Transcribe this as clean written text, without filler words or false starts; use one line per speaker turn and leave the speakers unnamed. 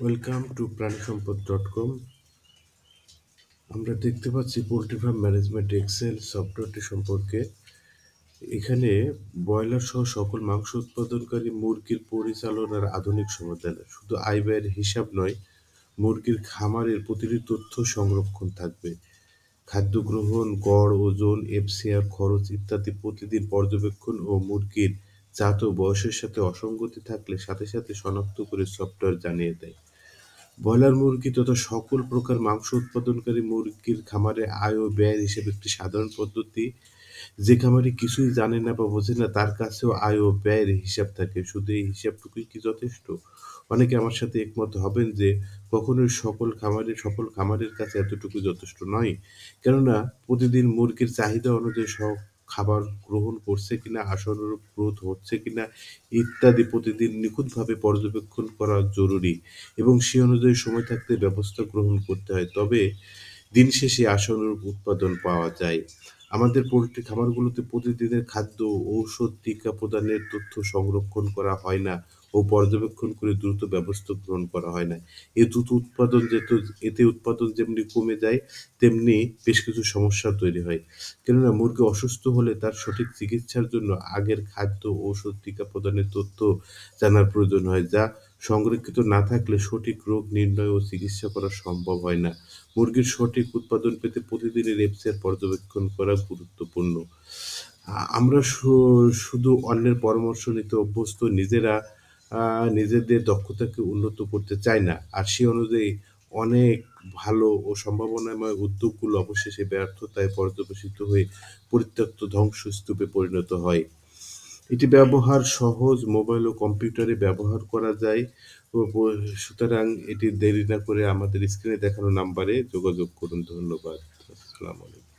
Welcome to প্রাণীসম্পদ.com। আমরা দেখতে পাচ্ছি পোল্ট্রি ফার্ম ম্যানেজমেন্ট এক্সেল সফটওয়্যারটি সম্পর্কে। এখানে ব্রয়লার সহ সকল মাংস উৎপাদনকারী মুরগির পরিচালনার আধুনিক সমাধান। শুধু আয় ব্যয়ের হিসাব নয়, মুরগির খামারের প্রতিটি তথ্য সংরক্ষণ থাকবে। খাদ্য গ্রহণ, গড় ওজন, এফসিআর খরচ ইত্যাদি প্রতিদিন পর্যবেক্ষণ ও মুরগির জাত ও বয়সের সাথে অসঙ্গতি থাকলে সাথে সাথে শনাক্ত করে সফটওয়্যার জানিয়ে দেয়। ব্রয়লার মুরগি তথা সকল প্রকার মাংস উৎপাদনকারী মুরগির খামারে আয় ও ব্যয়ের হিসেব একটি সাধারণ পদ্ধতি। যে খামারি কিছুই জানে না বা বোঝে না তার কাছেও আয় ও ব্যয়ের হিসাব থাকে। শুধু এই হিসাবটুকুই কি যথেষ্ট? অনেকে আমার সাথে একমত হবেন যে কখনোই সফল খামারের কাছে এতটুকু যথেষ্ট নয়। কেননা প্রতিদিন মুরগির চাহিদা অনুযায়ী খাবার গ্রহণ করছে কিনা, আশানুরূপ গ্রোথ হচ্ছে কিনা ইত্যাদি প্রতিদিন নিখুঁতভাবে পর্যবেক্ষণ করা জরুরি এবং সে অনুযায়ী সময় থাকতে ব্যবস্থা গ্রহণ করতে হয়। তবে দিন শেষে আশানুরূপ উৎপাদন পাওয়া যায়। আমাদের পোল্ট্রি খামারগুলোতে প্রতিদিনের খাদ্য, ঔষধ, টিকা প্রদানের তথ্য সংরক্ষণ করা হয় না ও পর্যবেক্ষণ করে দ্রুত ব্যবস্থা গ্রহণ করা হয় না। এ দ্রুত উৎপাদন এতে উৎপাদন যেমনি কমে যায়, তেমনি বেশ কিছু সমস্যা তৈরি হয়। কেননা মুরগি অসুস্থ হলে তার সঠিক চিকিৎসার জন্য আগের খাদ্য, ঔষধ, টিকা প্রদানের তথ্য জানার প্রয়োজন হয়, যা সংরক্ষিত না থাকলে সঠিক রোগ নির্ণয় ও চিকিৎসা করা সম্ভব হয় না। মুরগির সঠিক উৎপাদন পেতে প্রতিদিনের এফসিআর পর্যবেক্ষণ করা গুরুত্বপূর্ণ। আমরা শুধু অন্যের পরামর্শ নিতে অভ্যস্ত, নিজেদের দক্ষতাকে উন্নত করতে চাই না। আর সে অনুযায়ী অনেক ভালো ও সম্ভাবনাময় উদ্যোগগুলো অবশেষে ব্যর্থতায় পর্যবসিত হয়ে পরিত্যক্ত ধ্বংসস্তূপে পরিণত হয়। এটি ব্যবহার সহজ, মোবাইল ও কম্পিউটারে ব্যবহার করা যায়। সুতরাং এটি দেরি না করে আমাদের স্ক্রিনে দেখানো নাম্বারে যোগাযোগ করুন। ধন্যবাদ। আসসালামু আলাইকুম।